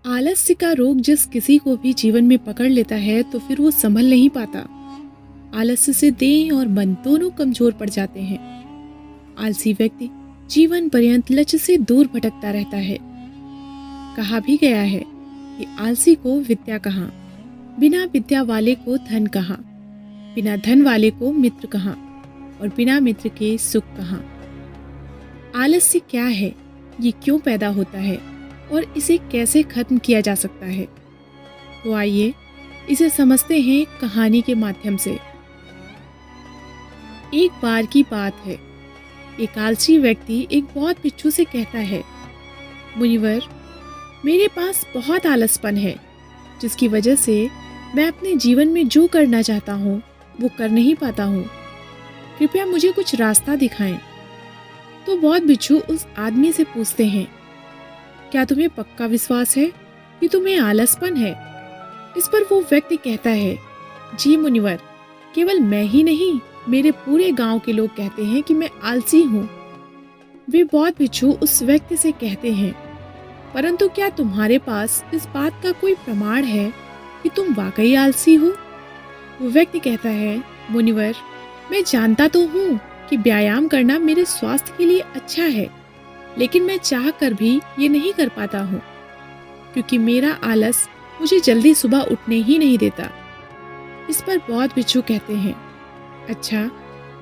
आलस्य का रोग जिस किसी को भी जीवन में पकड़ लेता है तो फिर वो संभल नहीं पाता। आलस्य से देह और मन दोनों कमजोर पड़ जाते हैं। आलसी व्यक्ति जीवन पर्यंत लक्ष्य से दूर भटकता रहता है। कहा भी गया है कि आलसी को विद्या कहाँ, बिना विद्या वाले को धन कहाँ, बिना धन वाले को मित्र कहाँ और बिना मित्र के सुख कहाँ। आलस्य क्या है, ये क्यों पैदा होता है और इसे कैसे खत्म किया जा सकता है? तो आइए इसे समझते हैं कहानी के माध्यम से। एक बार की बात है, एक आलसी व्यक्ति एक बहुत बिच्छू से कहता है, मुनिवर, मेरे पास बहुत आलसपन है, जिसकी वजह से मैं अपने जीवन में जो करना चाहता हूँ वो कर नहीं पाता हूँ। कृपया मुझे कुछ रास्ता दिखाएं। तो बहुत बिच्छू उस आदमी से पूछते हैं, क्या तुम्हें पक्का विश्वास है कि तुम्हें आलसपन है? इस पर वो व्यक्ति कहता है, जी मुनिवर, केवल मैं ही नहीं, मेरे पूरे गांव के लोग कहते हैं कि मैं आलसी हूँ। वे बहुत बिच्छू उस व्यक्ति से कहते हैं, परंतु क्या तुम्हारे पास इस बात का कोई प्रमाण है कि तुम वाकई आलसी हो? वो व्यक्ति कहता है, मुनिवर, मैं जानता तो हूँ कि व्यायाम करना मेरे स्वास्थ्य के लिए अच्छा है, लेकिन मैं चाह कर भी ये नहीं कर पाता हूँ, क्योंकि मेरा आलस मुझे जल्दी सुबह उठने ही नहीं देता। इस पर बहुत बिच्छू कहते हैं, अच्छा,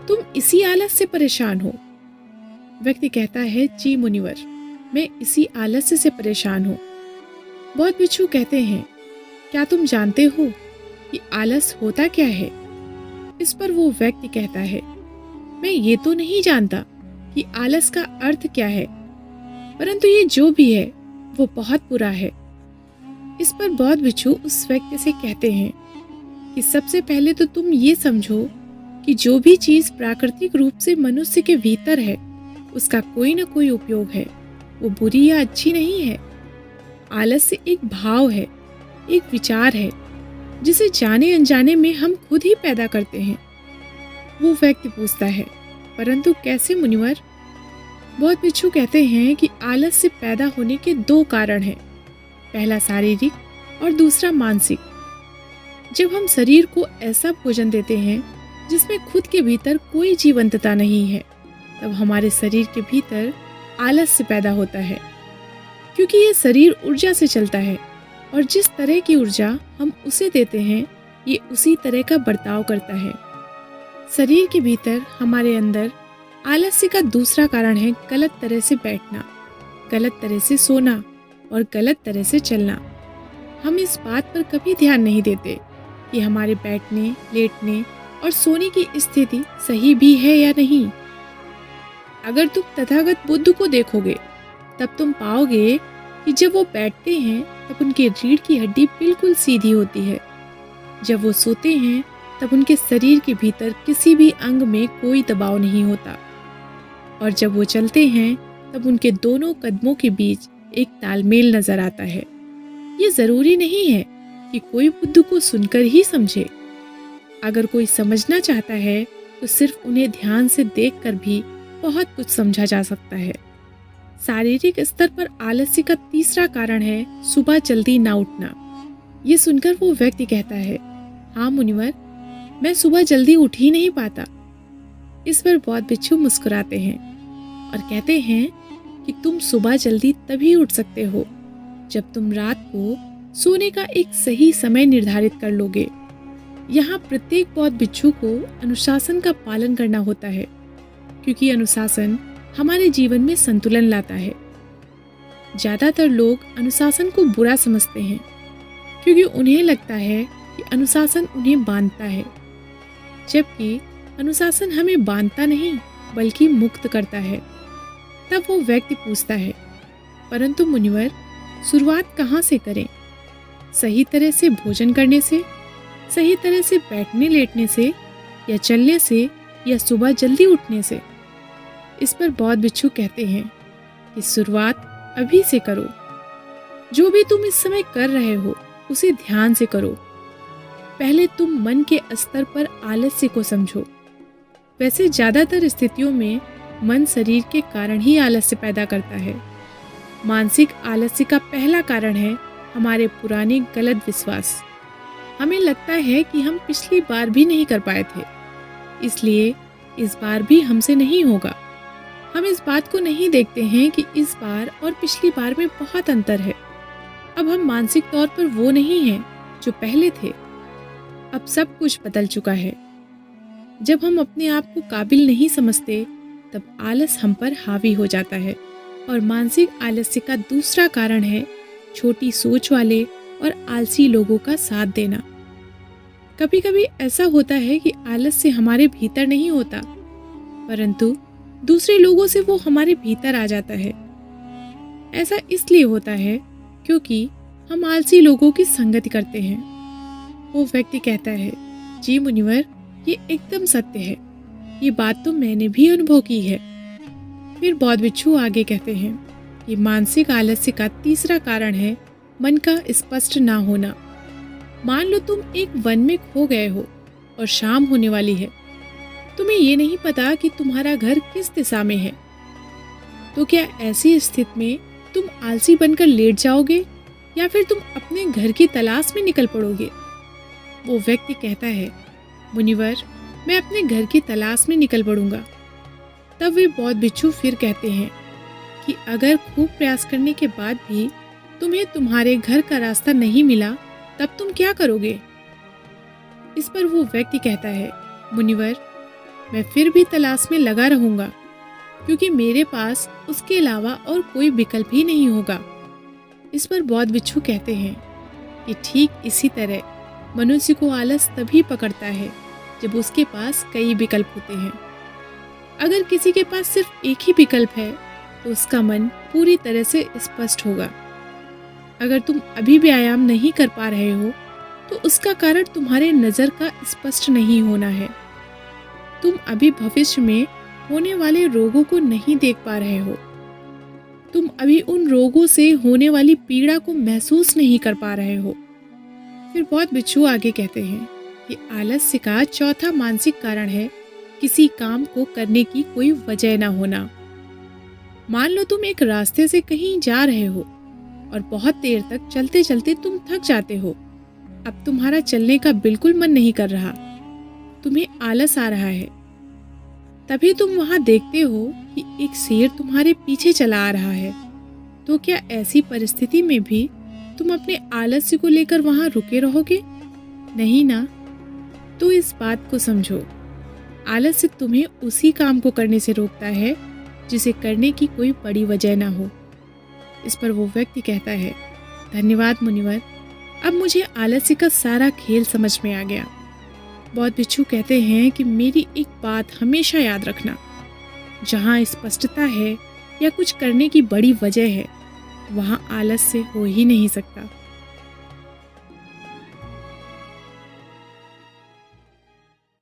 तुम इसी आलस से परेशान हो? व्यक्ति कहता है, जी मुनिवर, मैं इसी आलस्य से परेशान हूँ। बहुत बिच्छू कहते हैं, क्या तुम जानते हो कि आलस होता क्या है? इस पर वो व्यक्ति कहता है, मैं ये तो नहीं जानता कि आलस का अर्थ क्या है, परंतु ये जो भी है वो बहुत बुरा है। इस पर बहुत बिच्छू उस व्यक्ति से कहते हैं कि सबसे पहले तो तुम ये समझो कि जो भी चीज प्राकृतिक रूप से मनुष्य के भीतर है उसका कोई ना कोई उपयोग है, वो बुरी या अच्छी नहीं है। आलस्य एक भाव है, एक विचार है, जिसे जाने अनजाने में हम खुद ही पैदा करते हैं। वो व्यक्ति पूछता है, परंतु कैसे मुनिवर? बहुत बिच्छू कहते हैं कि आलस्य पैदा होने के दो कारण हैं, पहला शारीरिक और दूसरा मानसिक। जब हम शरीर को ऐसा भोजन देते हैं जिसमें खुद के भीतर कोई जीवंतता नहीं है, तब हमारे शरीर के भीतर आलस्य पैदा होता है, क्योंकि ये शरीर ऊर्जा से चलता है और जिस तरह की ऊर्जा हम उसे देते हैं ये उसी तरह का बर्ताव करता है। शरीर के भीतर हमारे अंदर आलस्य का दूसरा कारण है गलत तरह से बैठना, गलत तरह से सोना और गलत तरह से चलना। हम इस बात पर कभी ध्यान नहीं देते कि हमारे बैठने, लेटने और सोने की स्थिति सही भी है या नहीं। अगर तुम तथागत बुद्ध को देखोगे तब तुम पाओगे कि जब वो बैठते हैं तब उनके रीढ़ की हड्डी बिल्कुल सीधी होती है। जब वो सोते हैं तब उनके शरीर के भीतर किसी भी अंग में कोई दबाव नहीं होता, और जब वो चलते हैं तब उनके दोनों कदमों के बीच एक तालमेल नजर आता है। ये जरूरी नहीं है कि कोई बुद्ध को सुनकर ही समझे। अगर कोई समझना चाहता है तो सिर्फ उन्हें ध्यान से देखकर भी बहुत कुछ समझा जा सकता है। शारीरिक स्तर पर आलस्य का तीसरा कारण है सुबह जल्दी ना उठना। ये सुनकर वो व्यक्ति कहता है, हाँ मुनिवर, मैं सुबह जल्दी उठ ही नहीं पाता। इस पर बहुत बिच्छू मुस्कुराते हैं और कहते हैं कि तुम सुबह जल्दी तभी उठ सकते हो जब तुम रात को सोने का एक सही समय निर्धारित कर लोगे। यहाँ प्रत्येक बहुत बिच्छू को अनुशासन का पालन करना होता है, क्योंकि अनुशासन हमारे जीवन में संतुलन लाता है। ज्यादातर लोग अनुशासन को बुरा समझते हैं, क्योंकि उन्हें लगता है कि अनुशासन उन्हें बांधता है, जबकि अनुशासन हमें बांधता नहीं बल्कि मुक्त करता है। तब वो व्यक्ति पूछता है, परंतु मुनिवर, शुरुआत कहाँ से करें? सही तरह से भोजन करने से, सही तरह से बैठने लेटने से, या चलने से, या सुबह जल्दी उठने से? इस पर बहुत बिच्छू कहते हैं कि शुरुआत अभी से करो। जो भी तुम इस समय कर रहे हो उसे ध्यान से करो। पहले तुम मन के स्तर पर आलस्य को समझो। वैसे ज्यादातर स्थितियों में मन शरीर के कारण ही आलस्य पैदा करता है। मानसिक आलस्य का पहला कारण है हमारे पुराने गलत विश्वास। हमें लगता है कि हम पिछली बार भी नहीं कर पाए थे, इसलिए इस बार भी हमसे नहीं होगा। हम इस बात को नहीं देखते हैं कि इस बार और पिछली बार में बहुत अंतर है। अब हम मानसिक तौर पर वो नहीं हैं जो पहले थे। अब सब कुछ बदल चुका है। जब हम अपने आप को काबिल नहीं समझते, तब आलस हम पर हावी हो जाता है। और मानसिक आलस्य का दूसरा कारण है छोटी सोच वाले और आलसी लोगों का साथ देना। कभी कभी ऐसा होता है कि आलस्य हमारे भीतर नहीं होता, परंतु दूसरे लोगों से वो हमारे भीतर आ जाता है। ऐसा इसलिए होता है क्योंकि हम आलसी लोगों की संगति करते हैं। वो व्यक्ति कहता है, जी मुनिवर, ये एकदम सत्य है। ये बात तो मैंने भी अनुभव की है। फिर बौद्ध भिक्षु आगे कहते हैं कि मानसिक आलस्य का तीसरा कारण है मन का स्पष्ट ना होना। मान लो तुम एक वन में खो गए हो और शाम होने वाली है। तुम्हें ये नहीं पता कि तुम्हारा घर किस दिशा में है। तो क्या ऐसी स्थिति में तुम आलसी बनकर लेट जाओगे या फिर तुम अपने घर की तलाश में निकल पड़ोगे? वो व्यक्ति कहता है, मुनिवर, मैं अपने घर की तलाश में निकल पड़ूंगा। तब वे बौद्ध भिक्षु फिर कहते हैं कि अगर खूब प्रयास करने के बाद भी तुम्हें तुम्हारे घर का रास्ता नहीं मिला, तब तुम क्या करोगे? इस पर वो व्यक्ति कहता है, मुनिवर, मैं फिर भी तलाश में लगा रहूंगा, क्योंकि मेरे पास उसके अलावा और कोई विकल्प ही नहीं होगा। इस पर बौद्ध भिक्षु कहते हैं कि ठीक इसी तरह मनुष्य को आलस तभी पकड़ता है जब उसके पास कई विकल्प होते हैं। अगर किसी के पास सिर्फ एक ही विकल्प है तो उसका मन पूरी तरह से स्पष्ट होगा। अगर तुम अभी व्यायाम नहीं कर पा रहे हो तो उसका कारण तुम्हारे नजर का स्पष्ट नहीं होना है। तुम अभी भविष्य में होने वाले रोगों को नहीं देख पा रहे हो। तुम अभी उन रोगों से होने वाली पीड़ा को महसूस नहीं कर पा रहे हो। फिर बौद्ध भिक्षु आगे कहते हैं कि आलस्य का चौथा मानसिक कारण है किसी काम को करने की कोई वजह ना होना। मान लो तुम एक रास्ते से कहीं जा रहे हो और बहुत देर तक चलते चलते तुम थक जाते हो। अब तुम्हारा चलने का बिल्कुल मन नहीं कर रहा, तुम्हें आलस आ रहा है। तभी तुम वहां देखते हो कि एक शेर तुम्हारे पीछे चला आ रहा है। तो क्या ऐसी परिस्थिति में भी तुम अपने आलस्य को लेकर वहां रुके रहोगे? नहीं ना। तो इस बात को समझो, आलस्य तुम्हें उसी काम को करने से रोकता है जिसे करने की कोई बड़ी वजह ना हो। इस पर वो व्यक्ति कहता है, धन्यवाद मुनिवर, अब मुझे आलस्य का सारा खेल समझ में आ गया। बौद्ध भिक्षु कहते हैं कि मेरी एक बात हमेशा याद रखना, जहाँ स्पष्टता है या कुछ करने की बड़ी वजह है, वहाँ आलस्य हो ही नहीं सकता।